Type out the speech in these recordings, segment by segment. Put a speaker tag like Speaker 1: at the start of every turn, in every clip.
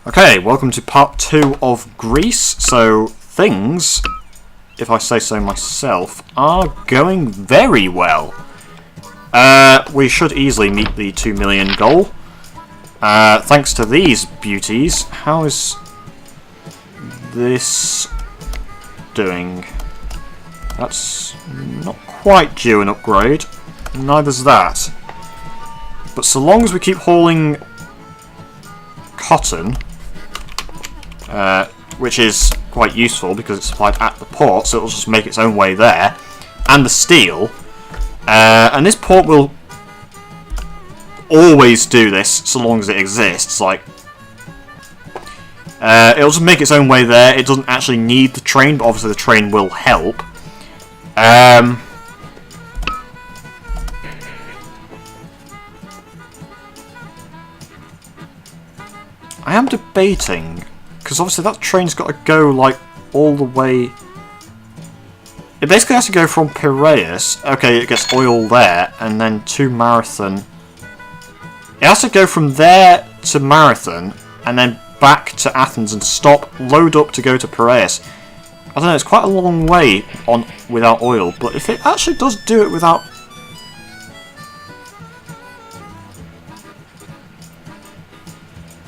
Speaker 1: Okay, welcome to part 2 of Greece. So, things, if I say so myself, are going very well. We should easily meet the 2 million goal. Thanks to these beauties. How is this doing? That's not quite due an upgrade. Neither's that. But so long as we keep hauling cotton, which is quite useful because it's supplied at the port, so it'll just make its own way there, and the steel, and this port will always do this so long as it exists. Like, it'll just make its own way there. It doesn't actually need the train, but obviously the train will help. I am debating, because obviously that train's got to go like all the way. It basically has to go from Piraeus. Okay, it gets oil there, and then to Marathon. It has to go from there to Marathon, and then back to Athens and stop, load up to go to Piraeus. I don't know, it's quite a long way on without oil, but if it actually does do it without...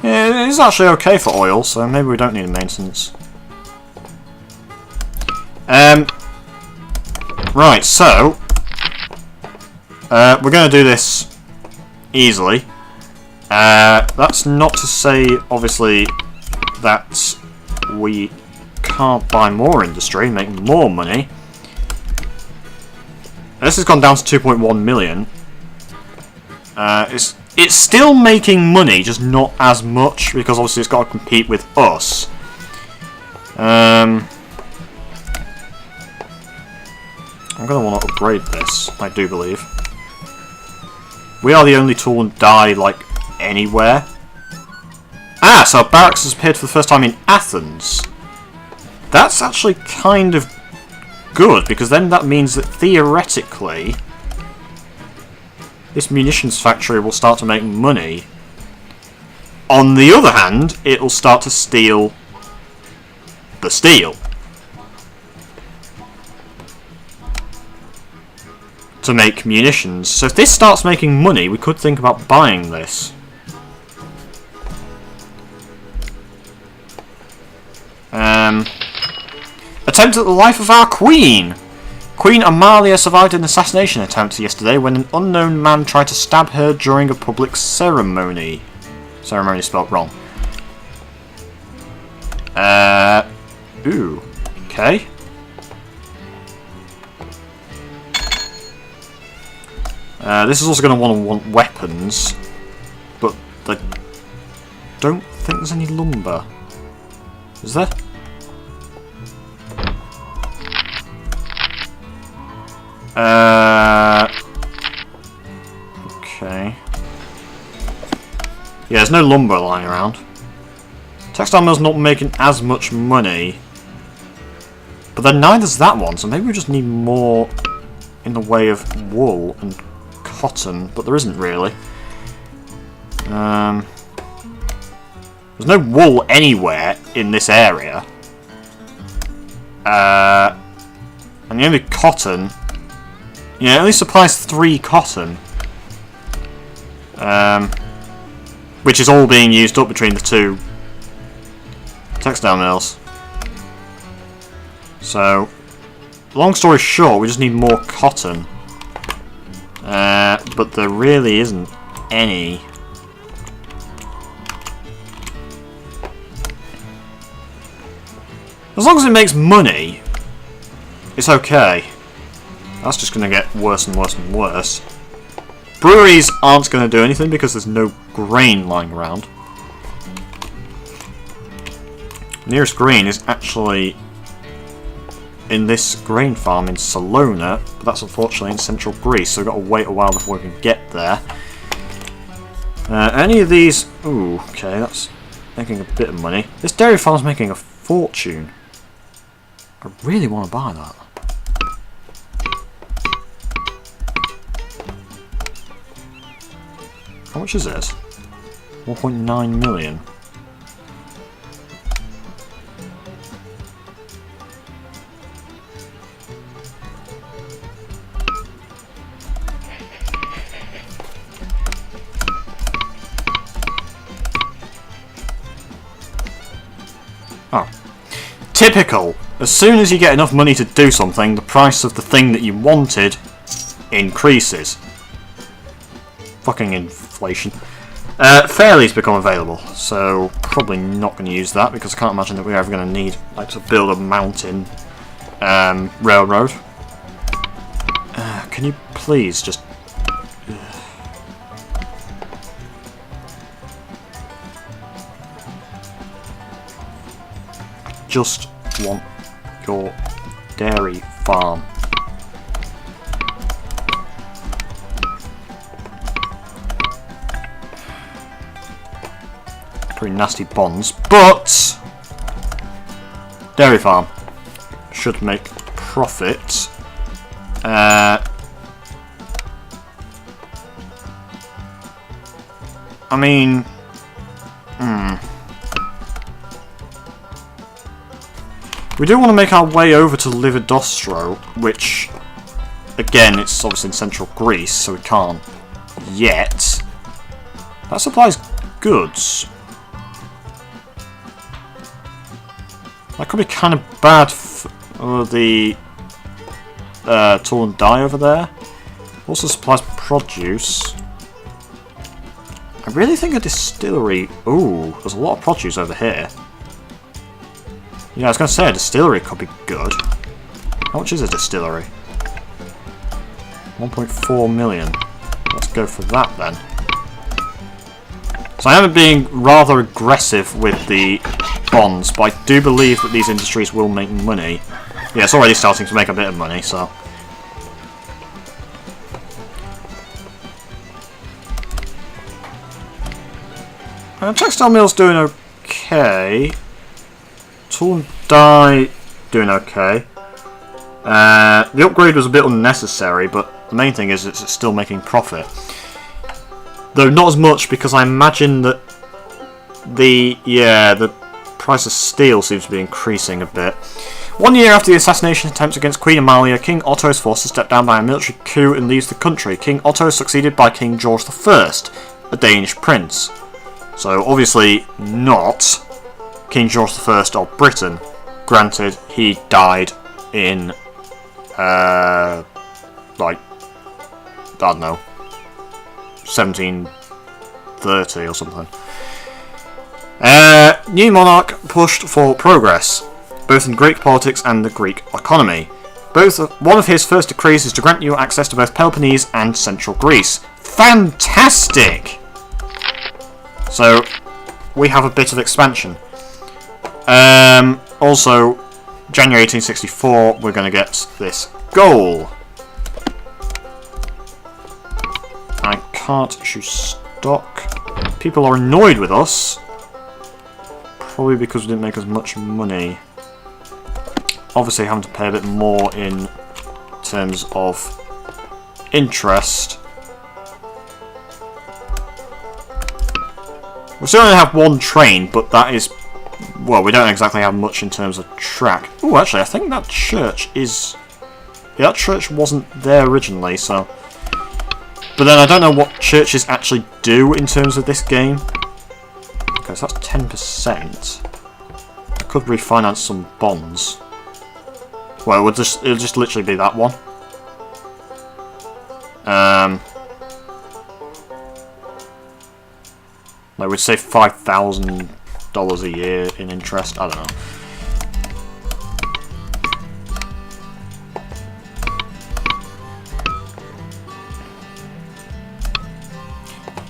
Speaker 1: Yeah, it is actually okay for oil, so maybe we don't need a maintenance. Right, so... we're going to do this easily. That's not to say, obviously, that we can't buy more industry, make more money. This has gone down to 2.1 million. It's still making money, just not as much, because obviously it's got to compete with us. I'm going to want to upgrade this, I do believe. We are the only tool and die, like, anywhere. Ah, so our barracks has appeared for the first time in Athens. That's actually kind of good, because then that means that theoretically this munitions factory will start to make money. On the other hand, it will start to steal the steel to make munitions. So if this starts making money, we could think about buying this. Attempt at the life of our queen! Queen Amalia survived an assassination attempt yesterday when an unknown man tried to stab her during a public ceremony. Ceremony spelled wrong. Ooh. Okay. This is also going to want weapons, but I don't think there's any lumber. Is there? Okay. Yeah, there's no lumber lying around. Textile mill's not making as much money, but then neither's that one, so maybe we just need more in the way of wool and cotton, but there isn't really. There's no wool anywhere in this area. And the only cotton... Yeah, it only supplies 3 cotton. Which is all being used up between the 2 textile mills. So, long story short, we just need more cotton. But there really isn't any. As long as it makes money, it's okay. That's just going to get worse and worse and worse. Breweries aren't going to do anything because there's no grain lying around. Nearest grain is actually in this grain farm in Salona, but that's unfortunately in central Greece, so we've got to wait a while before we can get there. Any of these... Ooh, okay, that's making a bit of money. This dairy farm's making a fortune. I really want to buy that. How much is it? 1.9 million. Oh. Typical. As soon as you get enough money to do something, the price of the thing that you wanted increases. Fucking inflation. Fairly's become available, so probably not going to use that because I can't imagine that we're ever going to need like to build a mountain railroad. Can you please just... just want your dairy farm. Pretty nasty bonds, but dairy farm should make profit. I mean, we do want to make our way over to Lividostro, which, again, it's obviously in central Greece, so we can't yet. That supplies goods. That could be kind of bad for the tool and dye over there. Also supplies produce. I really think a distillery... Ooh, there's a lot of produce over here. Yeah, I was going to say a distillery could be good. How much is a distillery? 1.4 million. Let's go for that then. So I am being rather aggressive with the bonds, but I do believe that these industries will make money. Yeah, it's already starting to make a bit of money, so... Textile mill's doing okay. Tool and dye doing okay. The upgrade was a bit unnecessary, but the main thing is it's still making profit. Though not as much, because I imagine that the price of steel seems to be increasing a bit. 1 year after the assassination attempts against Queen Amalia, King Otto's forces step down by a military coup and leaves the country. King Otto is succeeded by King George I, a Danish prince. So obviously not King George I of Britain. Granted, he died in, like, I don't know, 1730 or something. New monarch pushed for progress, both in Greek politics and the Greek economy. One of his first decrees is to grant you access to both Peloponnese and central Greece. Fantastic! So, we have a bit of expansion. Also, January 1864, we're going to get this goal. I can't issue stock. People are annoyed with us. Probably because we didn't make as much money. Obviously having to pay a bit more in terms of interest. We still only have one train, but that is... Well, we don't exactly have much in terms of track. Oh, actually, I think that church is... Yeah, that church wasn't there originally, so... But then I don't know what churches actually do in terms of this game. Okay, so that's 10%. I could refinance some bonds. Well, it'll just literally be that one. Like, we'd save $5,000 a year in interest. I don't know.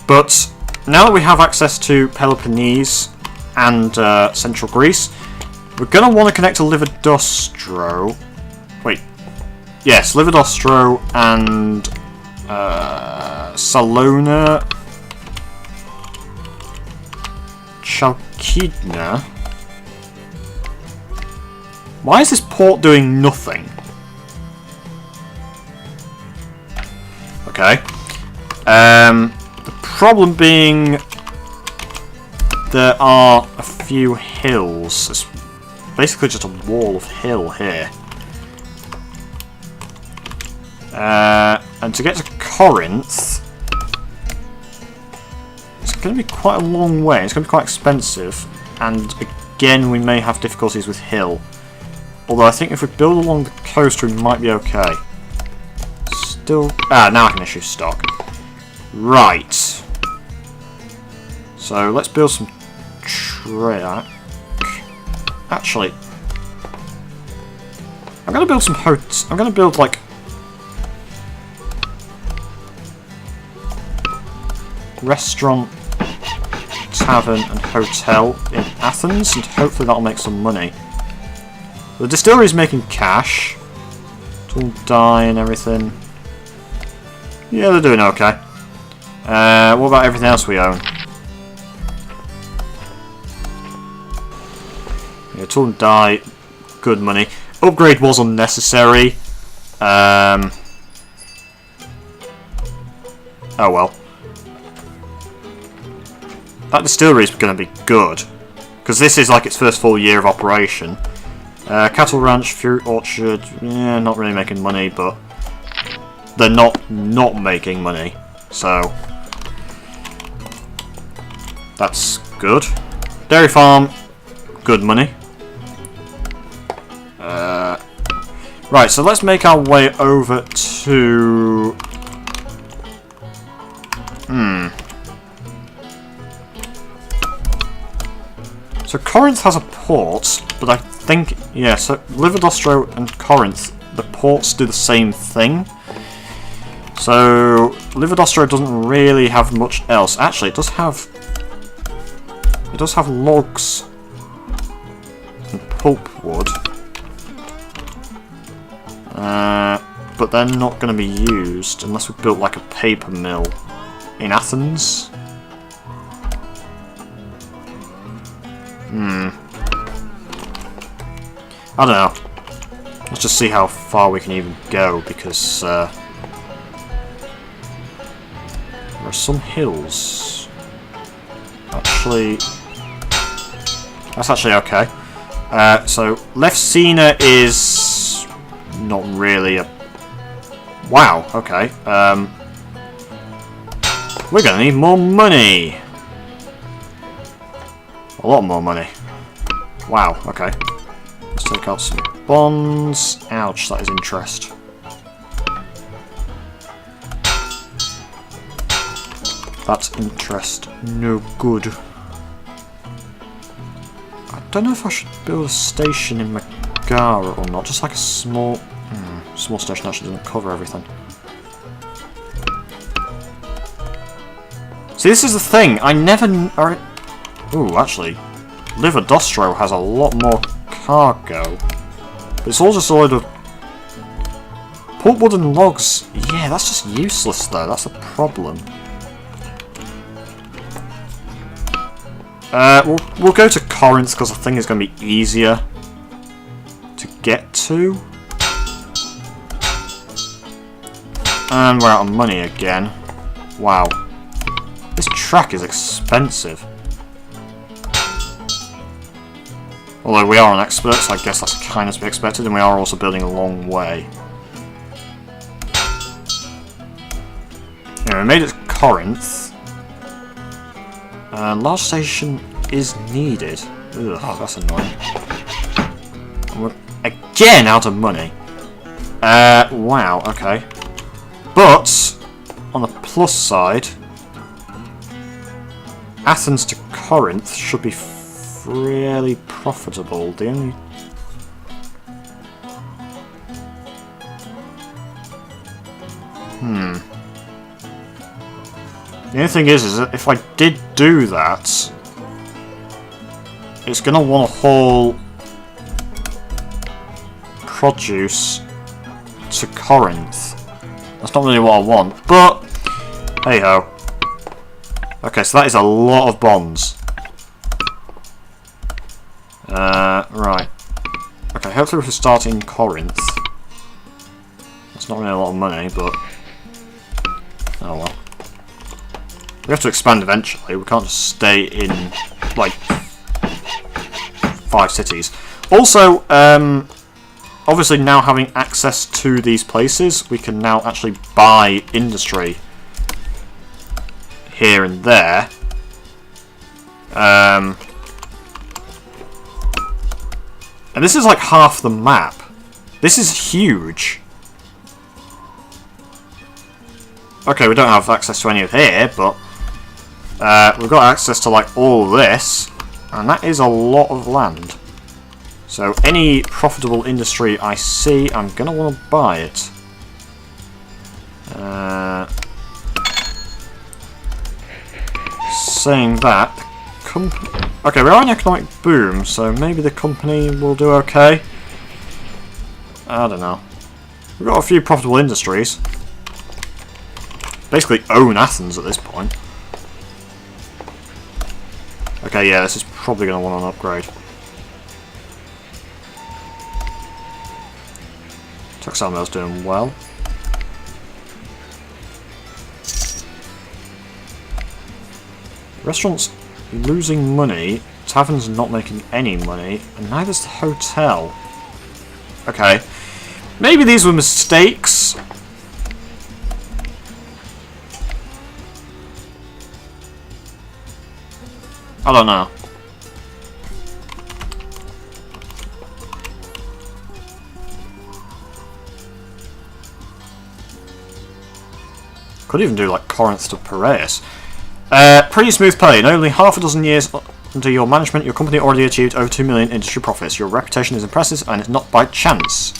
Speaker 1: But now that we have access to Peloponnese and central Greece, we're going to want to connect to Lividostro. Wait. Yes, Lividostro and Salona. Chalkidna. Why is this port doing nothing? Okay. The problem being there are a few hills. It's basically just a wall of hill here. And to get to Corinth, it's going to be quite a long way. It's going to be quite expensive. And again, we may have difficulties with hill. Although I think if we build along the coast, we might be okay. Still... now I can issue stock. Right. So, let's build some track. Actually, I'm going to build some I'm going to build, like... restaurant, tavern and hotel in Athens, and hopefully that'll make some money. The distillery is making cash. It's all dye and everything. Yeah, they're doing okay. What about everything else we own? Yeah, tool and dye, good money. Upgrade was unnecessary. Oh well. That distillery is going to be good, because this is like its first full year of operation. Cattle ranch, fruit orchard, yeah, not really making money, but they're not making money, so that's good. Dairy farm, good money. Right, so let's make our way over to... So Corinth has a port, but I think... Yeah, so Livodostro and Corinth, the ports do the same thing. So Livodostro doesn't really have much else. Actually, it does have... It does have logs and pulpwood. But they're not going to be used unless we built like a paper mill in Athens. I don't know. Let's just see how far we can even go, because there are some hills. Actually, that's actually okay. So Lefsina is not really a... Wow, okay. We're gonna need more money. A lot more money. Wow, okay. Let's take out some bonds. Ouch, that is interest. That's interest. No good. I don't know if I should build a station in Megara or not. Just like a small... small station actually doesn't cover everything. See, this is the thing. I never... Ooh, actually, Livodostro has a lot more cargo. But it's all just a load of pulpwood and logs. Yeah, that's just useless though. That's a problem. We'll go to Corinth because I think it's going to be easier to get to. And we're out of money again. Wow. This track is expensive. Although we are an expert, so I guess that's kind of to be expected, and we are also building a long way. Anyway, we made it to Corinth. Large station is needed. Ugh, that's annoying. And we're again out of money. Wow, okay. But, on the plus side, Athens to Corinth should be really profitable. The only... The only thing is that if I did do that, it's going to want to haul produce to Corinth. That's not really what I want, but hey ho. Okay, so that is a lot of bonds. Right. Okay, hopefully we can start in Corinth. That's not really a lot of money, but oh well. We have to expand eventually. We can't just stay in like 5 cities. Also, obviously now having access to these places, we can now actually buy industry here and there. And this is like half the map. This is huge. Okay, we don't have access to any of here, but we've got access to like all this, and that is a lot of land. So any profitable industry I see, I'm gonna want to buy it. Saying that, okay, we're on an economic boom, so maybe the company will do okay. I don't know. We've got a few profitable industries. Basically own Athens at this point. Okay, yeah, this is probably going to want an upgrade. Textile mill's doing well. Restaurants losing money, taverns not making any money, and neither's the hotel. Okay. Maybe these were mistakes. I don't know. Could even do like Corinth to Piraeus. Pretty smooth play. In only half a dozen years under your management, your company already achieved over 2 million industry profits. Your reputation is impressive, and it's not by chance.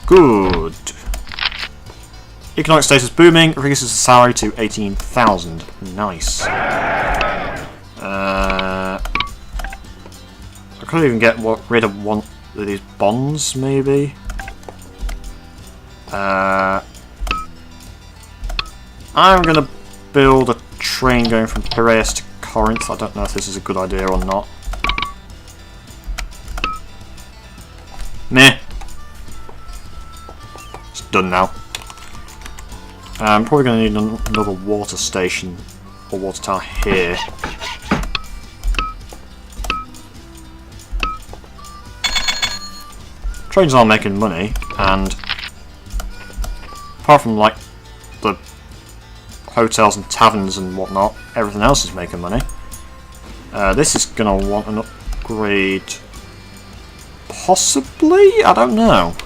Speaker 1: Good. Economic status booming. Reduces the salary to 18,000. Nice. I could even get rid of one of these bonds, maybe. I'm gonna build a train going from Piraeus to Corinth. I don't know if this is a good idea or not. Meh. It's done now. I'm probably going to need another water station or water tower here. Trains are making money, and apart from like the hotels and taverns and whatnot, everything else is making money. This is going to want an upgrade. Possibly? I don't know.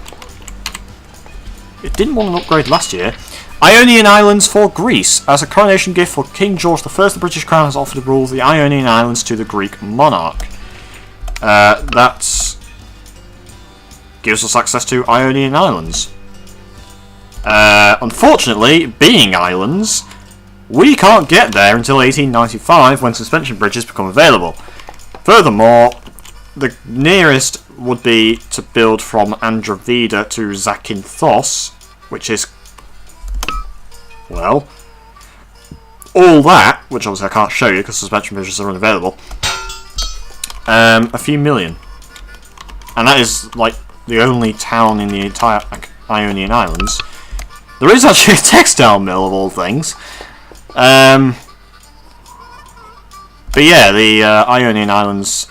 Speaker 1: It didn't want an upgrade last year. Ionian Islands for Greece. As a coronation gift for King George I, the British Crown has offered to rule the Ionian Islands to the Greek monarch. That gives us access to Ionian Islands. Unfortunately, being islands, we can't get there until 1895 when suspension bridges become available. Furthermore, the nearest would be to build from Androvida to Zakynthos, which is, well, all that, which obviously I can't show you because suspension bridges are unavailable, a few million. And that is, like, the only town in the entire Ionian Islands. There is actually a textile mill, of all things. But yeah, the Ionian Islands,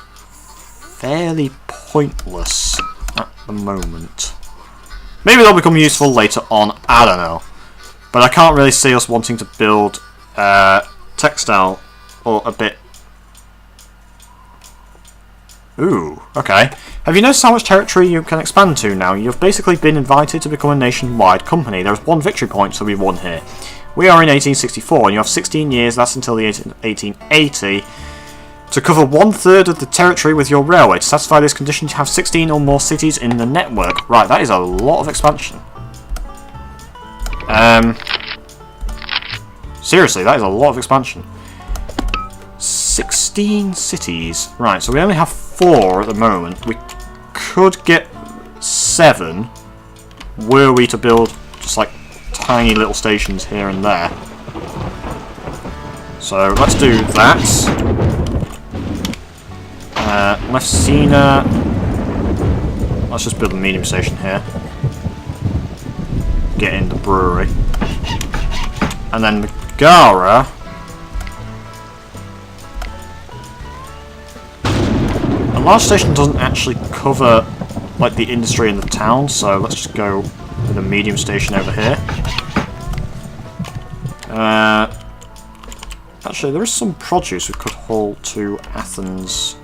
Speaker 1: fairly pointless at the moment. Maybe they'll become useful later on, I don't know. But I can't really see us wanting to build textile or a bit. Ooh, okay. Have you noticed how much territory you can expand to now? You've basically been invited to become a nationwide company. There's one victory point to be won here. We are in 1864 and you have 16 years, that's until the 1880, to cover 1/3 of the territory with your railway. To satisfy this condition, you have 16 or more cities in the network. Right, that is a lot of expansion. Seriously, that is a lot of expansion. 16 cities. Right, so we only have 4 at the moment. We could get 7 were we to build just like tiny little stations here and there. So let's do that. Messina. Let's just build a medium station here. Get in the brewery. And then Megara. A large station doesn't actually cover like the industry in the town, so let's just go with a medium station over here. Actually, there is some produce we could haul to Athens.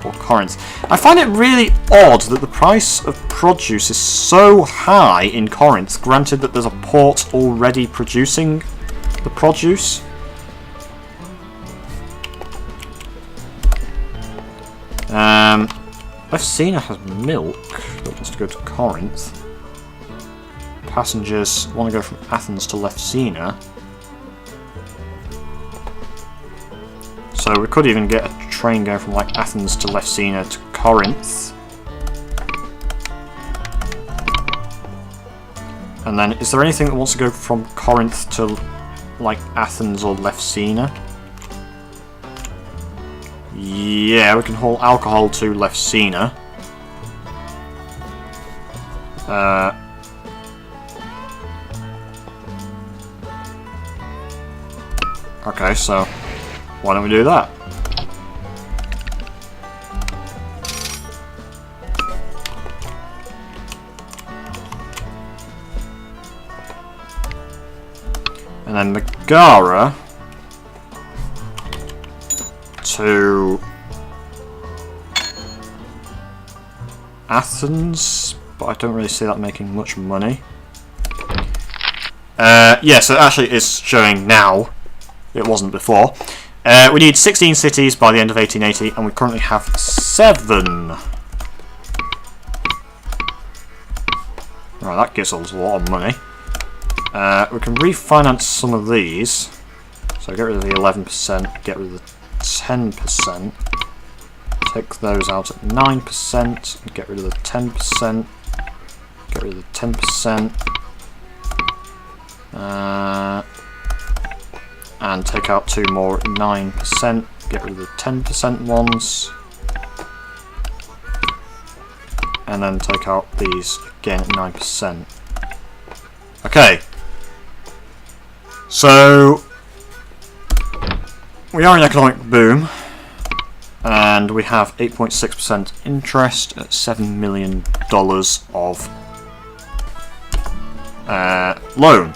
Speaker 1: or Corinth. I find it really odd that the price of produce is so high in Corinth, granted that there's a port already producing the produce. Lefsina has milk that wants to go to Corinth. Passengers want to go from Athens to Lefsina. So we could even get a train going from like Athens to Lefsina to Corinth. And then, is there anything that wants to go from Corinth to like Athens or Lefsina? Yeah, we can haul alcohol to Lefsina. Okay, so why don't we do that? And then Megara to Athens, but I don't really see that making much money. Yeah, so actually it's showing now. It wasn't before. We need 16 cities by the end of 1880, and we currently have 7. Right, that gives us a lot of money. We can refinance some of these. So get rid of the 11%, get rid of the 10%. Take those out at 9%, and get rid of the 10%. Get rid of the 10%. And take out 2 more at 9%. Get rid of the 10% ones. And then take out these again at 9%. Okay. So we are in economic boom. And we have 8.6% interest at $7 million of loan.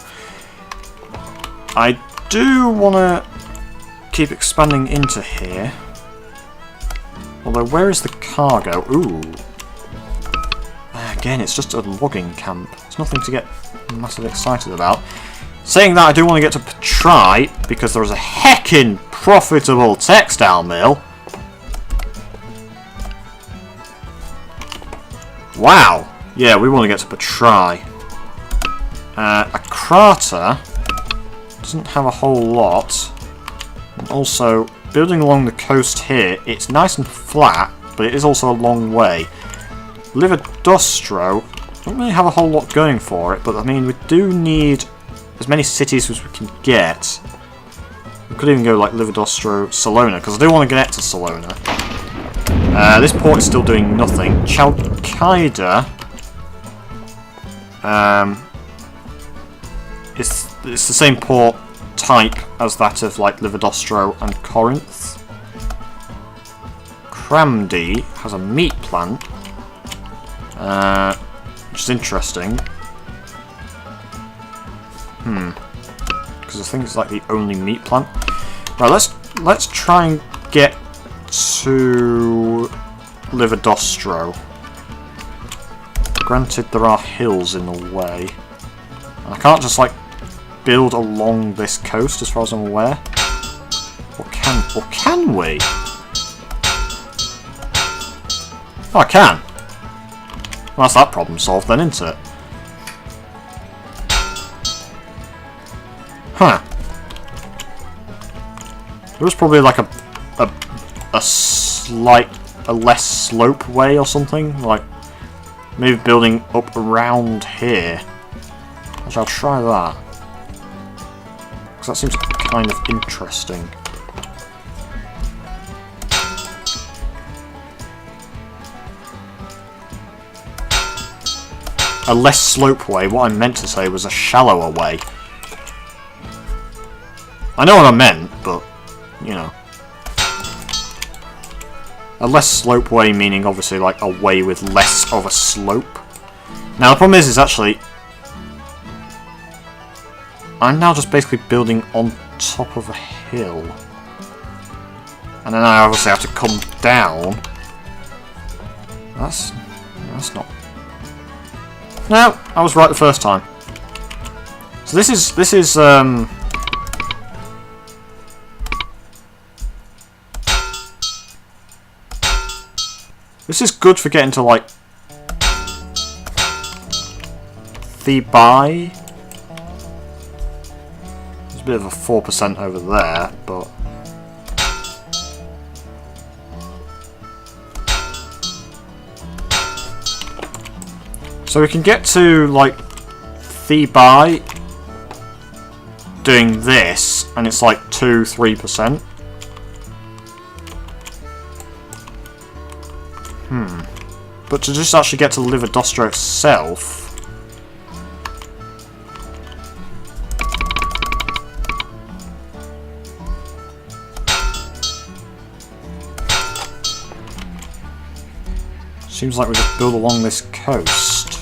Speaker 1: I do want to keep expanding into here. Although, where is the cargo? Ooh. Again, it's just a logging camp. It's nothing to get massively excited about. Saying that, I do want to get to Patrai, because there is a heckin' profitable textile mill. Wow! Yeah, we want to get to Patrai. Akrata doesn't have a whole lot. And also, building along the coast here, it's nice and flat, but it is also a long way. Lividostro don't really have a whole lot going for it, but I mean, we do need as many cities as we can get. We could even go like Lividostro, Salona, because I do want to get to Salona. This port is still doing nothing. Chalkida it's the same port type as that of like Lividostro and Corinth. Kramdi has a meat plant, which is interesting. Because I think it's like the only meat plant. Right, let's try and get to Lividostro. Granted, there are hills in the way, and I can't just like build along this coast, as far as I'm aware. Or can we? Oh, I can. Well, that's that problem solved then, isn't it? Huh. There was probably like a less slope way or something, like maybe building up around here. Which I'll try that, because that seems kind of interesting. A less slope way. What I meant to say was a shallower way. I know what I meant, but you know. A less slope way meaning obviously like a way with less of a slope. Now the problem is actually I'm now just basically building on top of a hill. And then I obviously have to come down That's not... No, I was right the first time. So this is this is good for getting to, like, Thebai. There's a bit of a 4% over there, but... So we can get to, like, Thebai doing this, and it's like 2-3%. But to just actually get to Lividostro itself... Seems like we just build along this coast.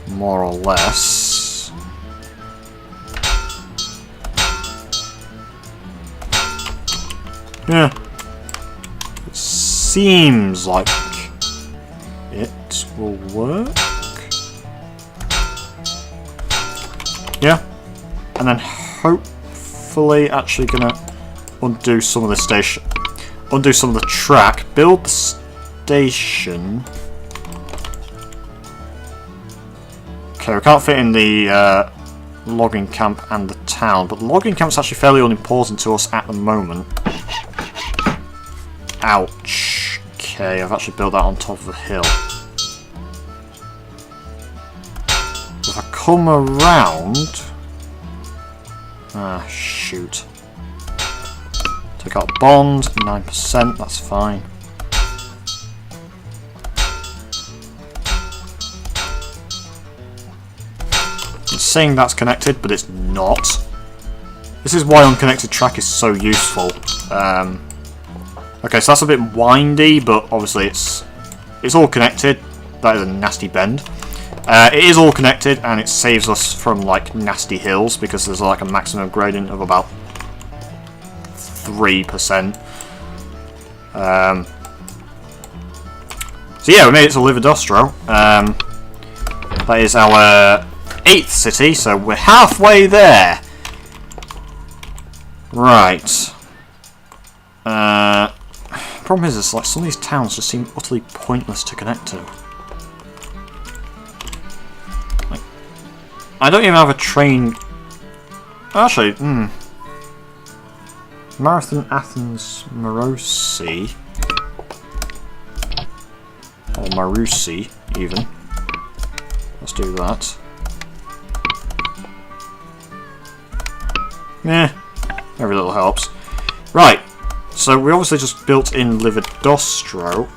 Speaker 1: More or less. Yeah. It seems like it will work. Yeah. And then hopefully actually gonna undo some of the station, undo some of the track, build the station. Okay, we can't fit in the logging camp and the town, but the logging camp's actually fairly unimportant to us at the moment. Ouch. Okay, I've actually built that on top of a hill. If I come around... Ah, shoot. Take out bond, 9%, that's fine. It's saying that's connected, but it's not. This is why unconnected track is so useful. Okay, so that's a bit windy, but obviously it's all connected. That is a nasty bend. It is all connected, and it saves us from, like, nasty hills, because there's like a maximum gradient of about 3%. So yeah, we made it to Lividostro. That is our 8th city, so we're halfway there. Right. Problem is, like, some of these towns just seem utterly pointless to connect to. Like, I don't even have a train. Actually, Marathon, Athens, Marosi. Or Marusi, even. Let's do that. Yeah, every little helps. Right, so we obviously just built in Lividostro.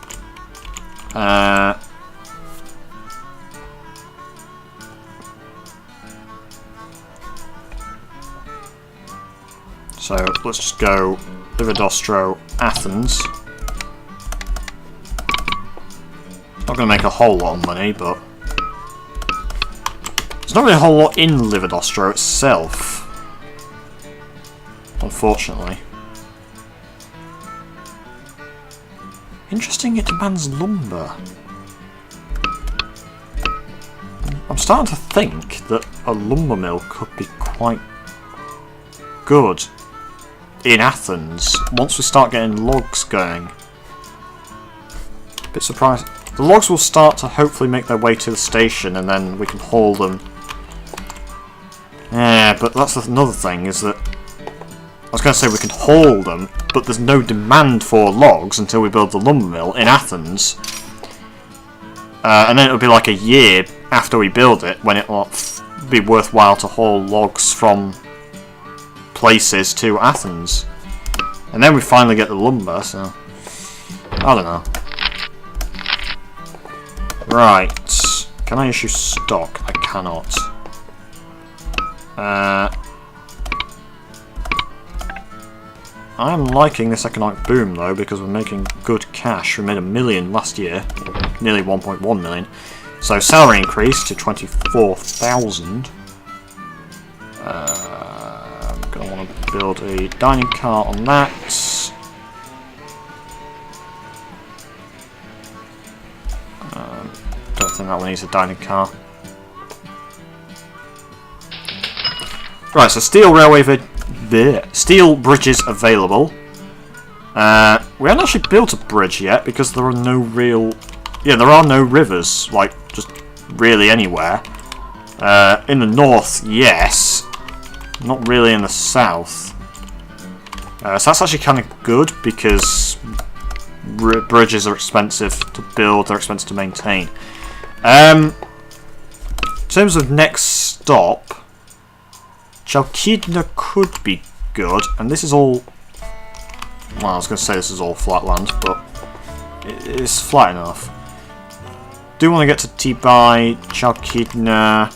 Speaker 1: So let's just go Lividostro, Athens. Not going to make a whole lot of money, but there's not really a whole lot in Lividostro itself, unfortunately. Interesting, it demands lumber. I'm starting to think that a lumber mill could be quite good in Athens once we start getting logs going. Bit surprised. The logs will start to hopefully make their way to the station, and then we can haul them. Yeah, but that's another thing, is that I was going to say we can haul them, but there's no demand for logs until we build the lumber mill in Athens. And then it'll be like a year after we build it when it'll be worthwhile to haul logs from places to Athens. And then we finally get the lumber, so I don't know. Right. Can I issue stock? I cannot. I'm liking this economic boom though, because we're making good cash. We made $1 million last year, nearly 1.1 million. So salary increase to 24,000. I'm gonna want to build a dining car on that. that one needs a dining car. Right, so steel steel bridges available. We haven't actually built a bridge yet because there are no real... Yeah, there are no rivers, like, just really anywhere. In the north, yes. Not really in the south. So that's actually kind of good because bridges are expensive to build, they're expensive to maintain. In terms of next stop, Chalkidna could be good, and this is all... Well, I was going to say this is all flat land, but it's flat enough. Do want to get to Tibai, Chalkidna,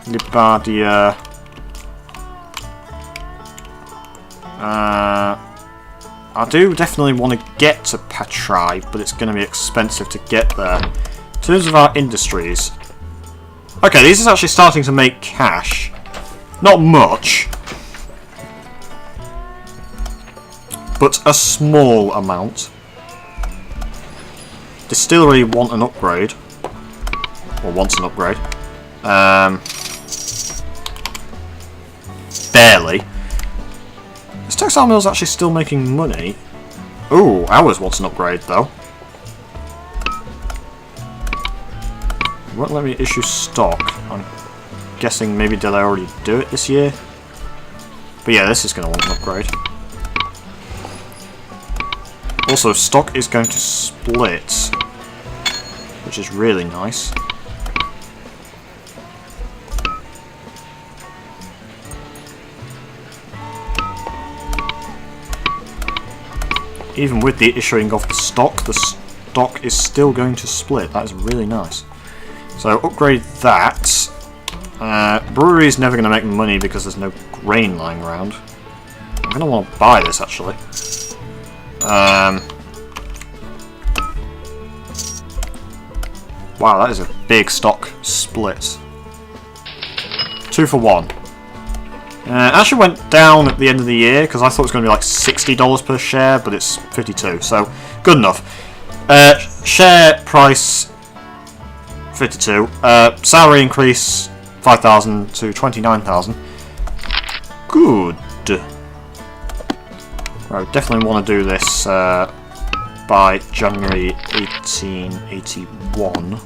Speaker 1: Libadia. I do definitely want to get to Patrai, but it's going to be expensive to get there. In terms of our industries... Okay, these are actually starting to make cash. Not much, but a small amount. Distillery want an upgrade. Or wants an upgrade. Barely. This textile mill's actually still making money. Ooh, ours wants an upgrade though. Won't let me issue stock. I'm guessing maybe did I already do it this year? But yeah, this is going to want an upgrade. Also, stock is going to split, which is really nice. Even with the issuing of the stock is still going to split. That is really nice. So upgrade that. Brewery is never going to make money because there's no grain lying around. I'm going to want to buy this actually. Wow, that is a big stock split. 2 for 1. Actually went down at the end of the year because I thought it was going to be like $60 per share, but it's 52, so good enough. Share price 52. Salary increase 5,000 to 29,000. Good. Right, definitely want to do this by January 1881.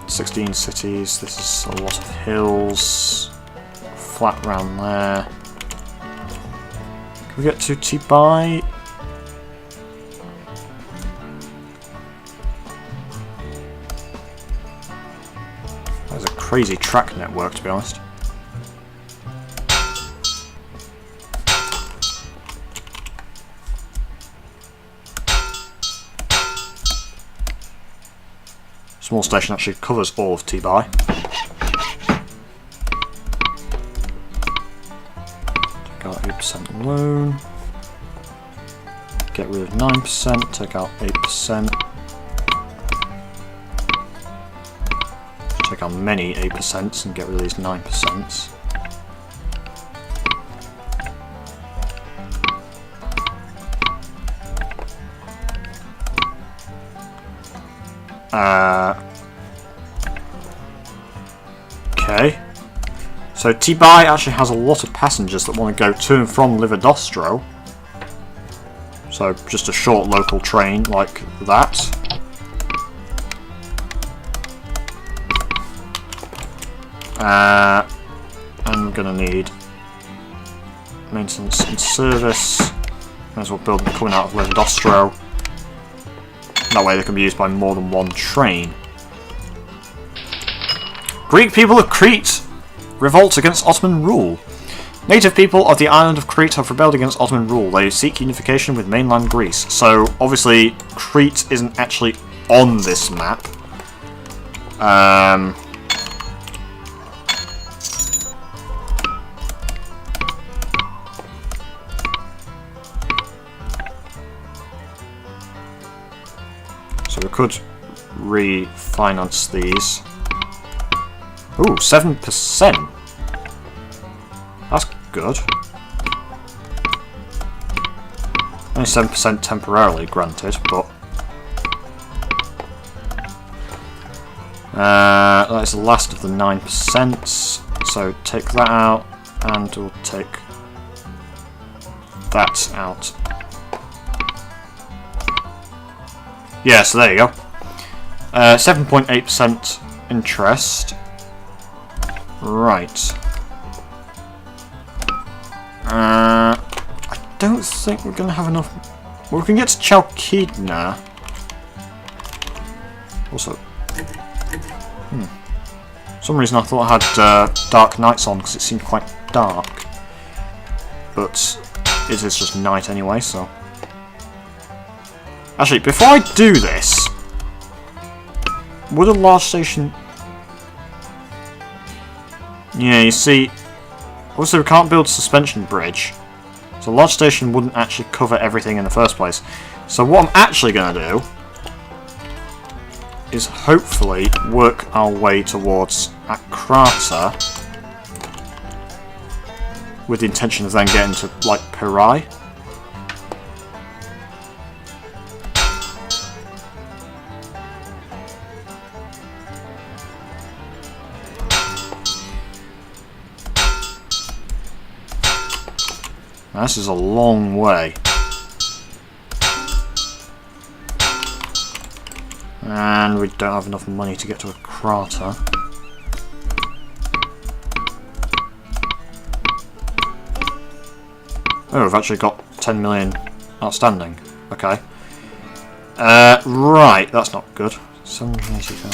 Speaker 1: 16 cities, this is a lot of hills, flat round there. Can we get to Tibai? That's a crazy track network, to be honest. Small station actually covers all of Tibai. Take out 8% loan. Get rid of 9%, take out 8%. Take out many 8% and get rid of these 9%. Okay. So Tibai actually has a lot of passengers that want to go to and from Livadostro. So just a short local train like that. I'm gonna need maintenance and service. Might as well build them coming out of Livadostro. That way they can be used by more than one train. Greek people of Crete revolt against Ottoman rule. Native people of the island of Crete have rebelled against Ottoman rule. They seek unification with mainland Greece. So obviously Crete isn't actually on this map. So we could refinance these. Ooh, 7%. That's good. Only 7% temporarily granted, but... that is the last of the 9%, so take that out, and we'll take that out. Yeah, so there you go. 7.8% interest. Right. I don't think we're going to have enough... Well, we can get to Chalkidna. Also... For some reason I thought I had Dark Nights on because it seemed quite dark. But it is just night anyway, so... Actually, before I do this... Would a large station... Yeah, you see... Also, we can't build a suspension bridge. So a large station wouldn't actually cover everything in the first place. So what I'm actually going to do... is hopefully work our way towards Akrata with the intention of then getting to, like, Pirai. Now, this is a long way. And we don't have enough money to get to Akrata. Oh, we've actually got 10 million outstanding. Okay. Right, that's not good. 780,000.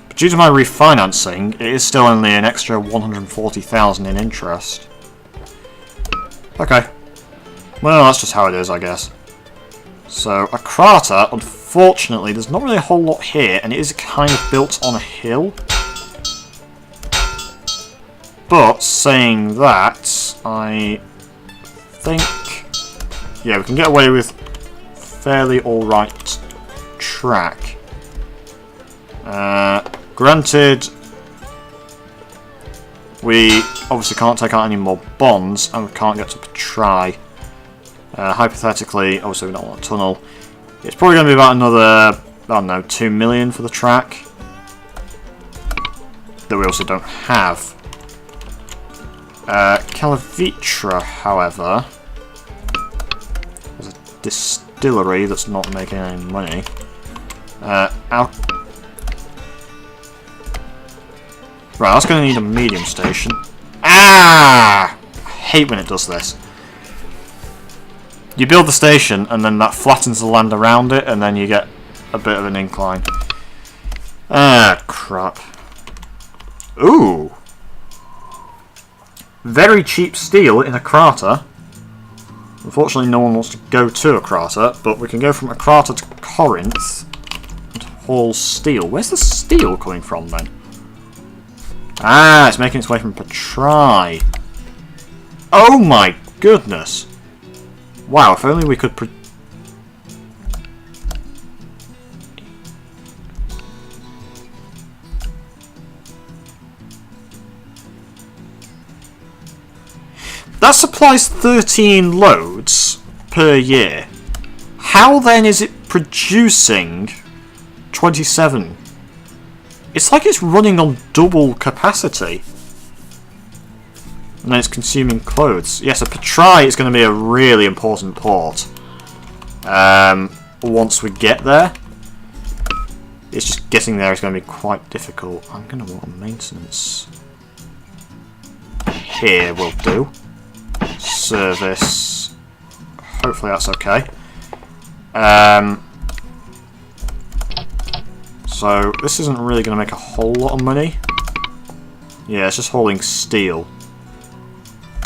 Speaker 1: But due to my refinancing, it is still only an extra 140,000 in interest. Okay. Well, that's just how it is, I guess. So, Akrata, unfortunately, there's not really a whole lot here, and it is kind of built on a hill. But, saying that, I think... Yeah, we can get away with fairly alright track. Granted, we obviously can't take out any more bonds, and we can't get to Petrai. Hypothetically, obviously we don't want a tunnel. It's probably going to be about another, I don't know, 2 million for the track. That we also don't have. Calavitra, however, is a distillery that's not making any money. Right, that's going to need a medium station. Ah! I hate when it does this. You build the station, and then that flattens the land around it, and then you get a bit of an incline. Ah, crap. Ooh! Very cheap steel in Akrata. Unfortunately, no one wants to go to Akrata, but we can go from Akrata to Corinth and haul steel. Where's the steel coming from, then? Ah, it's making its way from Petrai. Oh my goodness! Wow, if only we could... That supplies 13 loads per year. How then is it producing 27? It's like it's running on double capacity. And then it's consuming clothes. Yes, so Petrai is going to be a really important port. Once we get there. It's just getting there is going to be quite difficult. I'm going to want a maintenance. Here will do. Service. Hopefully that's okay. So this isn't really going to make a whole lot of money. Yeah, it's just hauling steel.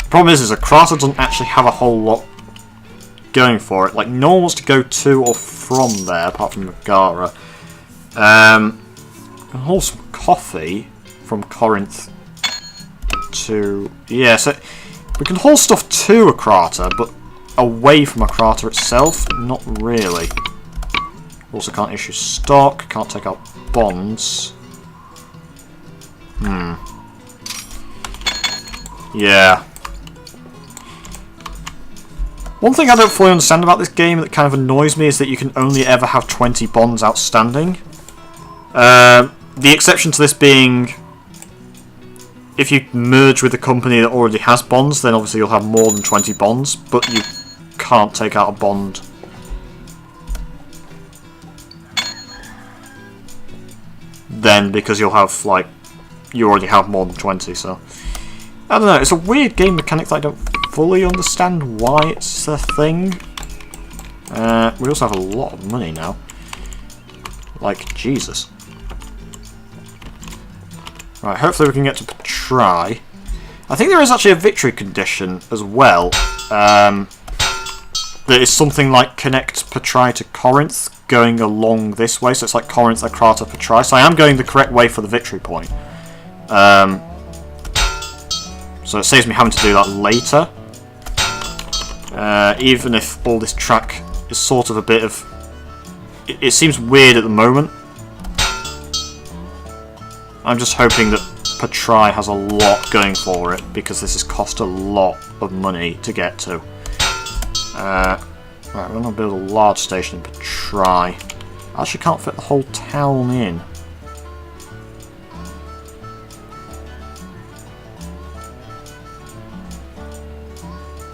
Speaker 1: Problem is Akrata doesn't actually have a whole lot going for it. Like, no one wants to go to or from there, apart from Megara. Can haul some coffee from Corinth to... Yeah, so we can haul stuff to Akrata, but away from Akrata itself, not really. Also can't issue stock, can't take out bonds. Yeah. One thing I don't fully understand about this game that kind of annoys me is that you can only ever have 20 bonds outstanding. The exception to this being if you merge with a company that already has bonds, then obviously you'll have more than 20 bonds, but you can't take out a bond. Then, because you'll have, like, you already have more than 20, so... I don't know, it's a weird game mechanic that I don't fully understand why it's a thing. We also have a lot of money now. Like, Jesus. Right, hopefully we can get to Petrai. I think there is actually a victory condition as well. That is something like connect Petrai to Corinth going along this way. So it's like Corinth, Akrata, Petrai. So I am going the correct way for the victory point. So it saves me having to do that later. Even if all this track is sort of a bit of... It seems weird at the moment. I'm just hoping that Petrai has a lot going for it, because this has cost a lot of money to get to. Right, we're going to build a large station in Petrai. I actually can't fit the whole town in.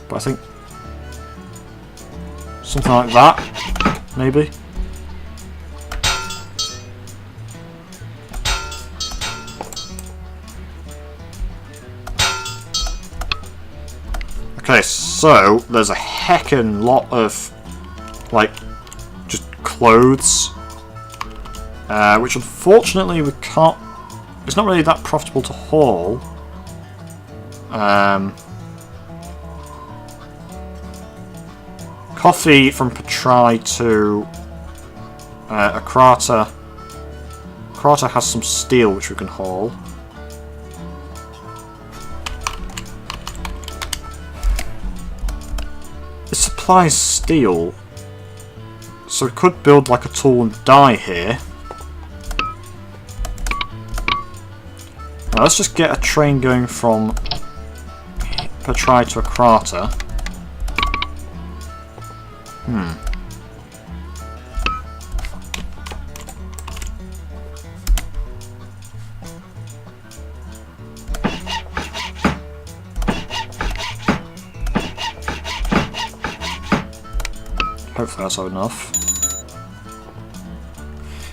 Speaker 1: But I think something like that, maybe. Okay, so there's a heckin' lot of, like, just clothes, which unfortunately we can't. It's not really that profitable to haul. Coffee from Petrai to Akrata. Akrata has some steel which we can haul. It supplies steel, so we could build like a tool and die here. Now let's just get a train going from Petrai to Akrata. Hopefully that's enough.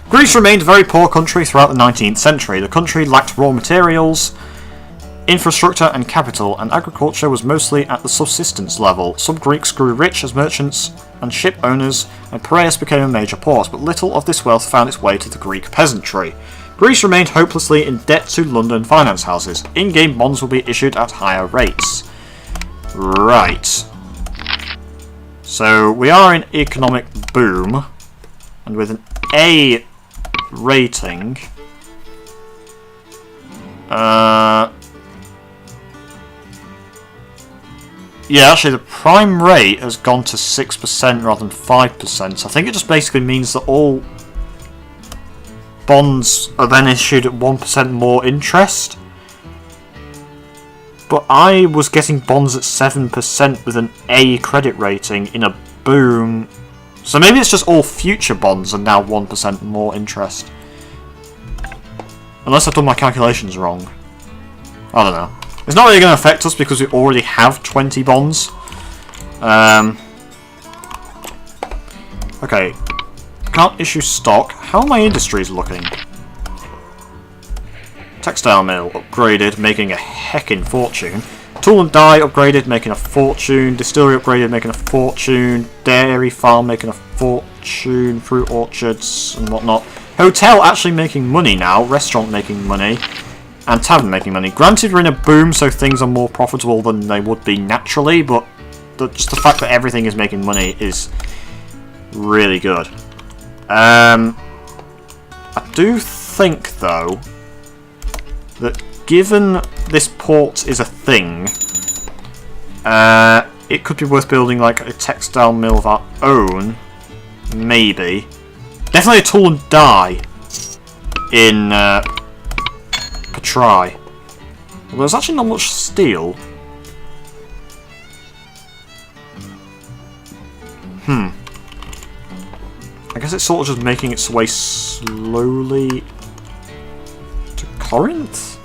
Speaker 1: Greece remained a very poor country throughout the 19th century. The country lacked raw materials, infrastructure and capital, and agriculture was mostly at the subsistence level. Some Greeks grew rich as merchants and ship owners, and Piraeus became a major port, but little of this wealth found its way to the Greek peasantry. Greece remained hopelessly in debt to London finance houses. In-game bonds will be issued at higher rates. Right. So we are in economic boom, and with an A rating, yeah, actually the prime rate has gone to 6% rather than 5%, so I think it just basically means that all bonds are then issued at 1% more interest. But I was getting bonds at 7% with an A credit rating in a boom. So maybe it's just all future bonds are now 1% more interest. Unless I've done my calculations wrong. I don't know. It's not really going to affect us because we already have 20 bonds. Okay. Can't issue stock. How are my industries looking? Textile mill upgraded, making a heckin' fortune. Tool and die upgraded, making a fortune. Distillery upgraded, making a fortune. Dairy farm making a fortune. Fruit orchards and whatnot. Hotel actually making money now. Restaurant making money. And tavern making money. Granted, we're in a boom, so things are more profitable than they would be naturally, but just the fact that everything is making money is really good. I do think, though, that given this port is a thing, it could be worth building like a textile mill of our own, maybe. Definitely a tool and die in Petrai. Well, there's actually not much steel. I guess it's sort of just making its way slowly to Corinth?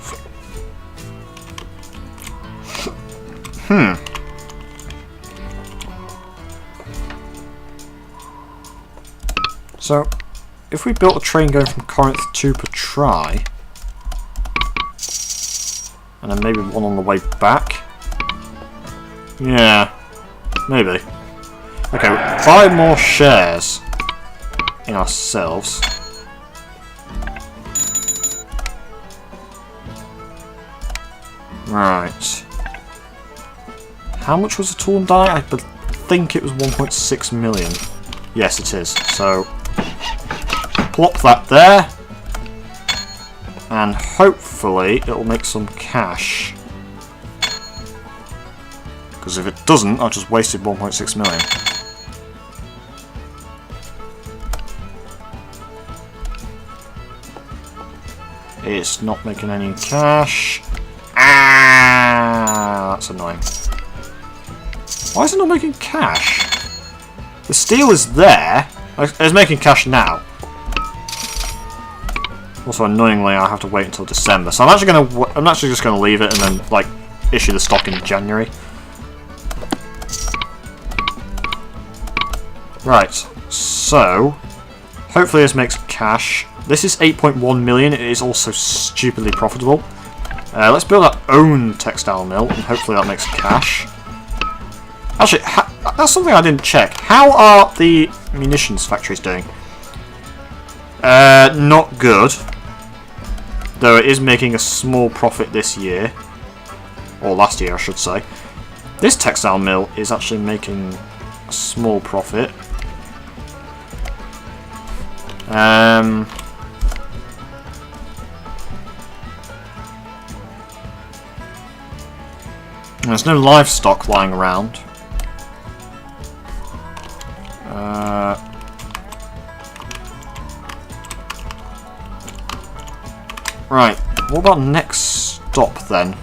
Speaker 1: So, if we built a train going from Corinth to Patrai, and then maybe one on the way back? Yeah, maybe. Okay, buy more shares in ourselves. Right. How much was the tool and die? I think it was 1.6 million. Yes, it is. So, plop that there. And hopefully it'll make some cash. Because if it doesn't, I've just wasted 1.6 million. It's not making any cash. Ah, that's annoying. Why is it not making cash? The steel is there. It's making cash now. Also, annoyingly, I have to wait until December. So I'm actually just gonna leave it and then like issue the stock in January. Right. So hopefully this makes cash. This is 8.1 million. It is also stupidly profitable. Let's build our own textile mill, and hopefully that makes cash. Actually, that's something I didn't check. How are the munitions factories doing? Not good. Though it is making a small profit this year. Or last year, I should say. This textile mill is actually making a small profit. There's no livestock lying around. Right, what about next stop then?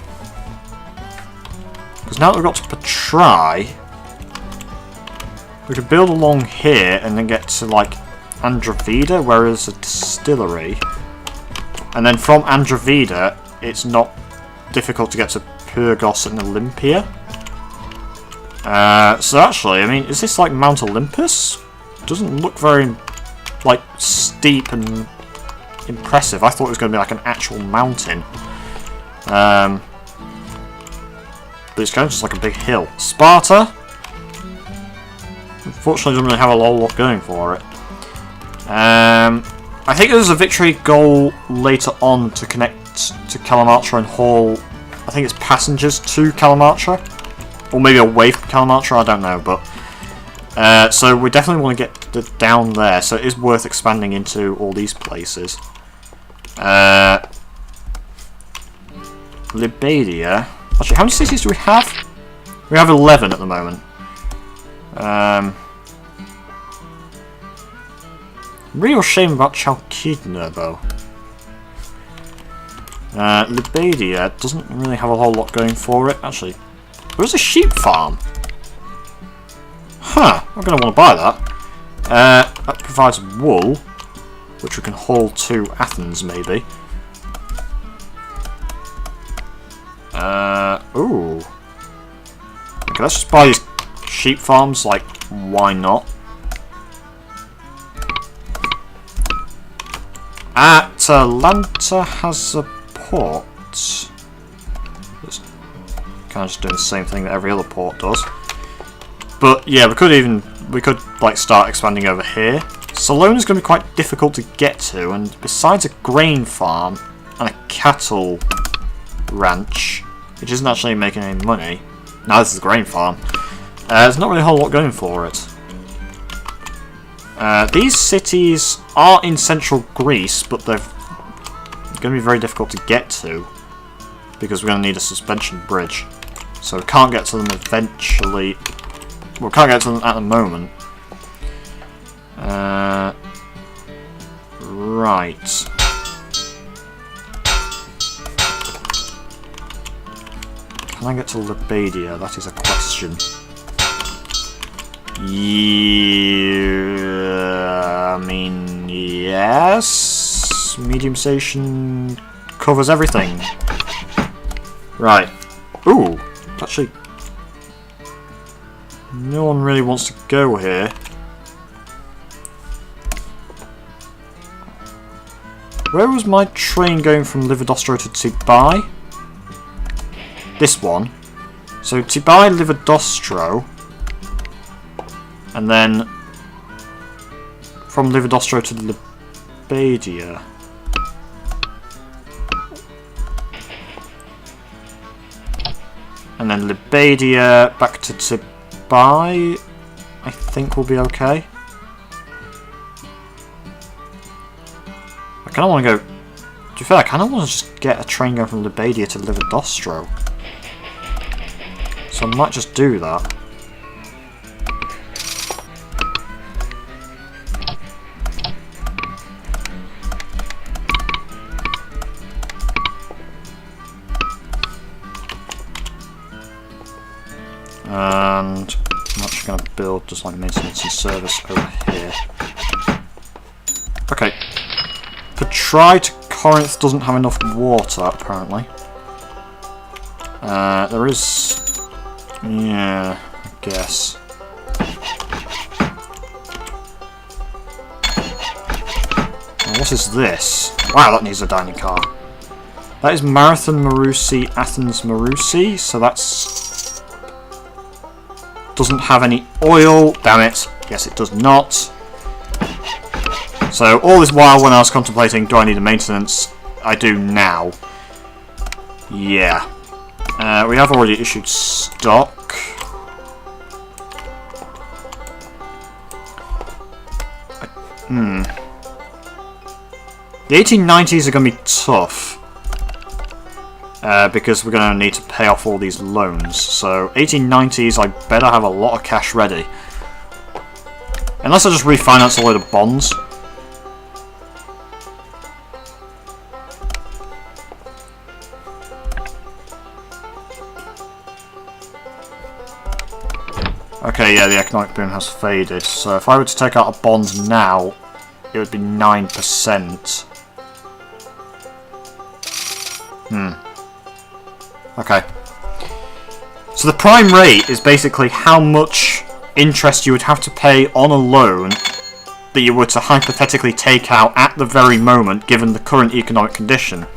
Speaker 1: Because now that we've got to Patrai, we could build along here and then get to like Andravida, where there's a distillery. And then from Andravida, it's not difficult to get to Pyrgos and Olympia. So actually, I mean, is this like Mount Olympus? Doesn't look very like steep and impressive. I thought it was going to be like an actual mountain. But it's kind of just like a big hill. Sparta, unfortunately, doesn't really have a whole lot going for it. I think there's a victory goal later on to connect to Kalamatra and haul, I think it's passengers to Kalamatra, or maybe away from Kalamatra, I don't know, but so we definitely want to get down there, so it is worth expanding into all these places. Libadia, actually, how many cities do we have? We have 11 at the moment. Real shame about Chalkidna, though. Libadia doesn't really have a whole lot going for it. Actually, there's a sheep farm. Huh, I'm going to want to buy that. That provides wool, which we can haul to Athens, maybe. Ooh. Okay, let's just buy these sheep farms, like, why not? Atalanta has a port. It's kind of just doing the same thing that every other port does. But yeah, we could like start expanding over here. Salona's going to be quite difficult to get to, and besides a grain farm and a cattle ranch, which isn't actually making any money. Now this is a grain farm. There's not really a whole lot going for it. These cities are in central Greece, but they're going to be very difficult to get to because we're going to need a suspension bridge. So we can't get to them eventually. Well, we can't get to them at the moment. Right. Can I get to Libadia? That is a question. Yeah, I mean, yes. Medium station covers everything. Right. Ooh, actually, no one really wants to go here. Where was my train going from Livedostro to Tubai? This one. So Tubai, Livedostro, and then from Livedostro to Lebadia. And then Lebadia back to Tubai, I think will be okay. I kind of want to go... To be fair, I kind of want to just get a train going from Lebadia to Livedostro. So I might just do that. And I'm actually going to build just like maintenance and service over here. Okay. Petrai to Corinth doesn't have enough water, apparently. There is... Yeah, I guess. Now, what is this? Wow, that needs a dining car. That is Marathon Marousi, Athens Marousi, so that's... Doesn't have any oil. Damn it. Yes, it does not. So, all this while when I was contemplating, do I need a maintenance? I do now. Yeah. We have already issued stock. The 1890s are going to be tough. Because we're going to need to pay off all these loans. So, 1890s, I better have a lot of cash ready. Unless I just refinance a load of bonds. Okay, yeah, the economic boom has faded. So if I were to take out a bond now, it would be 9%. Okay. So the prime rate is basically how much interest you would have to pay on a loan that you were to hypothetically take out at the very moment, given the current economic condition.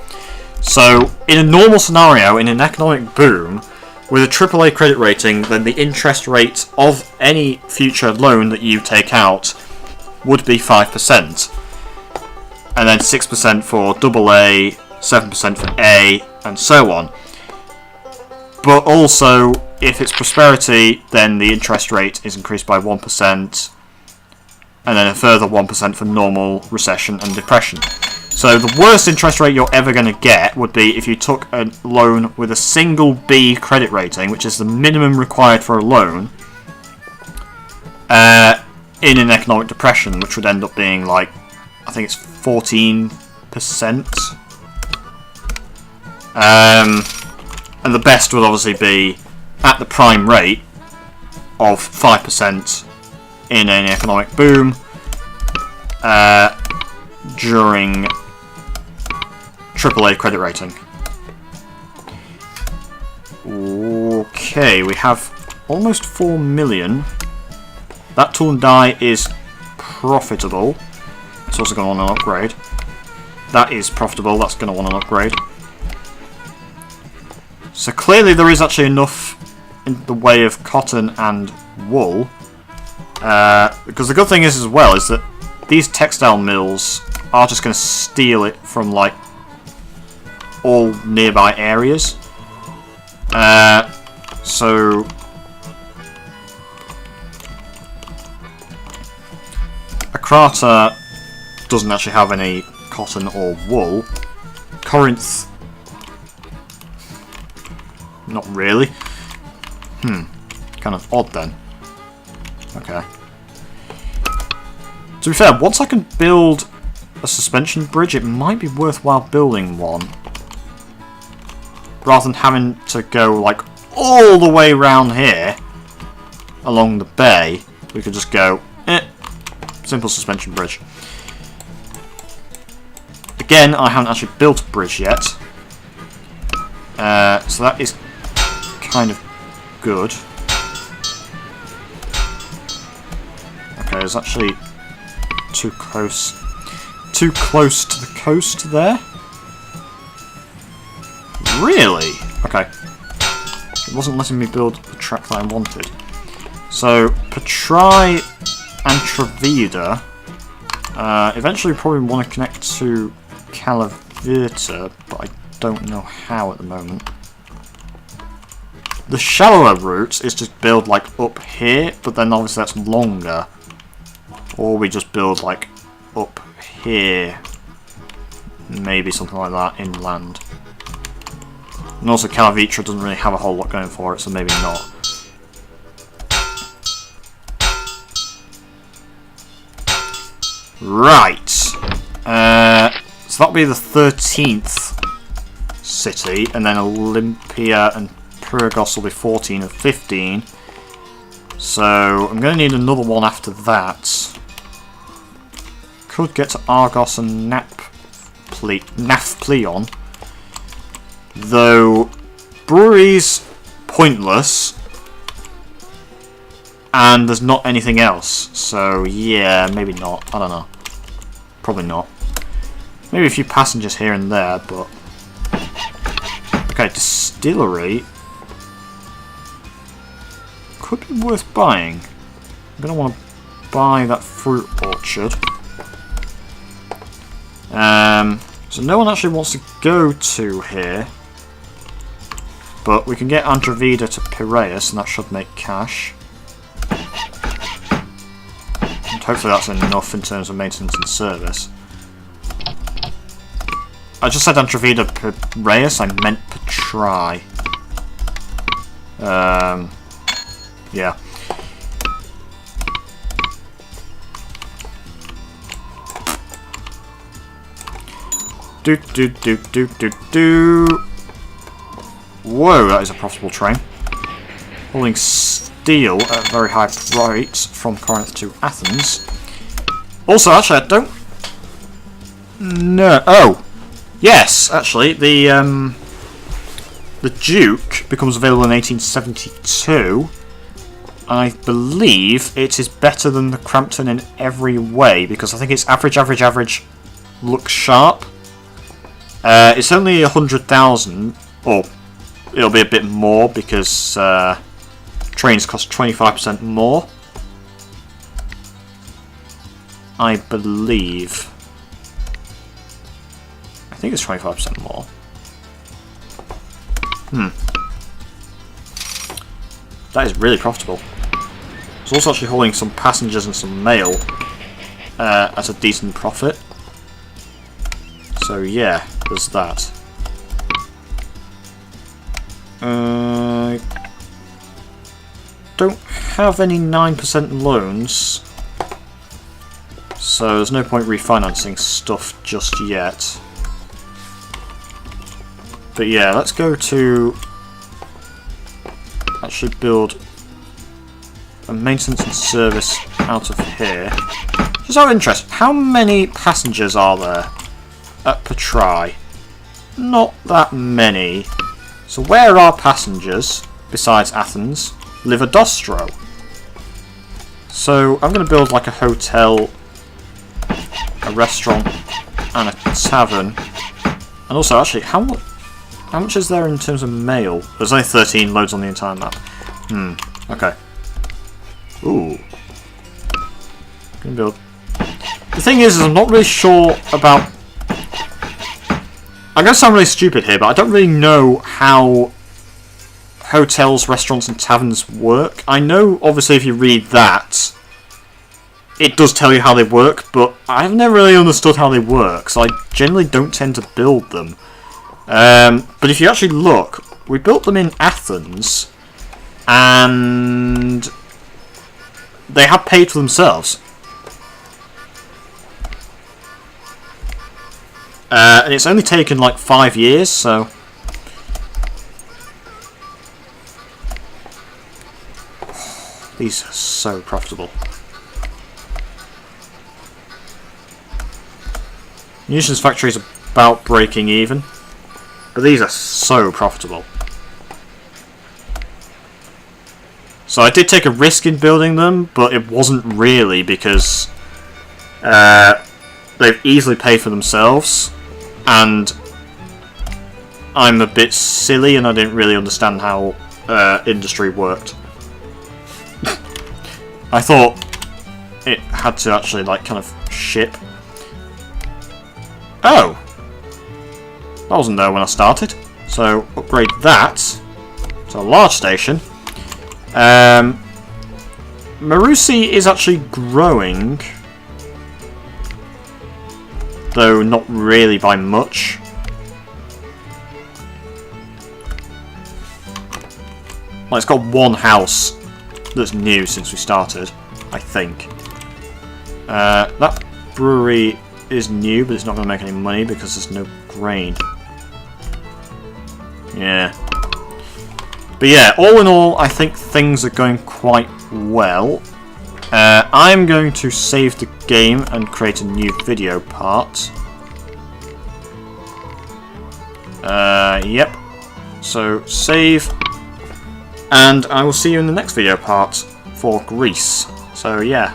Speaker 1: So, in a normal scenario, in an economic boom, with a AAA credit rating, then the interest rate of any future loan that you take out would be 5%. And then 6% for AA, 7% for A, and so on. But also, if it's prosperity, then the interest rate is increased by 1%, and then a further 1% for normal, recession, and depression. So the worst interest rate you're ever going to get would be if you took a loan with a single B credit rating, which is the minimum required for a loan, in an economic depression, which would end up being like, I think it's 14%. And the best would obviously be at the prime rate of 5% in an economic boom during AAA credit rating. Okay, we have almost 4 million. That tool and die is profitable. It's also going to want an upgrade. That is profitable, that's going to want an upgrade. So clearly there is actually enough in the way of cotton and wool. Because the good thing is as well is that these textile mills are just going to steal it from like all nearby areas. So Akrata doesn't actually have any cotton or wool. Corinth, not really. Kind of odd then. Okay. To be fair, once I can build a suspension bridge, it might be worthwhile building one. Rather than having to go like all the way around here along the bay. we could just go, simple suspension bridge. Again, I haven't actually built a bridge yet. So that is kind of good. Okay, it's actually too close to the coast there. Really? Okay. It wasn't letting me build the track that I wanted. So, Petrai and Travida eventually probably want to connect to Calavirta, but I don't know how at the moment. The shallower route is to build like up here, but then obviously that's longer. Or we just build like up here, maybe something like that inland. And also Calavitra doesn't really have a whole lot going for it, so maybe not. Right. So that'll be the 13th city, and then Olympia and Pyrgos will be 14 and 15. So I'm going to need another one after that. Could get to Argos and Nafplion. Though brewery's pointless, and there's not anything else. So yeah, maybe not. I don't know. Probably not. Maybe a few passengers here and there, but okay, distillery could be worth buying. I'm gonna want to buy that fruit orchard. So no one actually wants to go to here. But we can get Andravida to Piraeus, and that should make cash. And hopefully that's enough in terms of maintenance and service. I just said Andravida Piraeus, I meant Petrai. Yeah. Do. Whoa, that is a profitable train. Hauling steel at a very high rate from Corinth to Athens. Also, actually, I don't know. Oh, yes, actually, the Duke becomes available in 1872. I believe it is better than the Crampton in every way because I think its average looks sharp. It's only 100,000, or it'll be a bit more because trains cost 25% more. I believe. I think it's 25% more. That is really profitable. It's also actually hauling some passengers and some mail at a decent profit. So yeah, there's that. Don't have any 9% loans, so there's no point refinancing stuff just yet. But yeah, let's go to actually build a maintenance and service out of here. Just out of interest, how many passengers are there at Petrai? Not that many. So where are passengers besides Athens? Livodostro. So I'm going to build like a hotel, a restaurant, and a tavern. And also, actually, how much is there in terms of mail? There's only 13 loads on the entire map. Okay. Ooh. Gonna build. The thing is I'm not really sure about. I'm gonna sound really stupid here, but I don't really know how hotels, restaurants, and taverns work. I know, obviously, if you read that, it does tell you how they work, but I've never really understood how they work, so I generally don't tend to build them. But if you actually look, we built them in Athens, and they have paid for themselves. And it's only taken like 5 years, so These are so profitable. Munitions factory is about breaking even, but these are so profitable. So I did take a risk in building them, but it wasn't really because they've easily paid for themselves, and I'm a bit silly and I didn't really understand how industry worked. I thought it had to actually like kind of ship. Oh! That wasn't there when I started. So upgrade that to a large station. Marusi is actually growing, though not really by much. Well, it's got one house that's new since we started, I think. That brewery is new, but it's not going to make any money because there's no grain. Yeah. But yeah, all in all, I think things are going quite well. I'm going to save the game and create a new video part. Yep. So, save. And I will see you in the next video part for Greece. So yeah.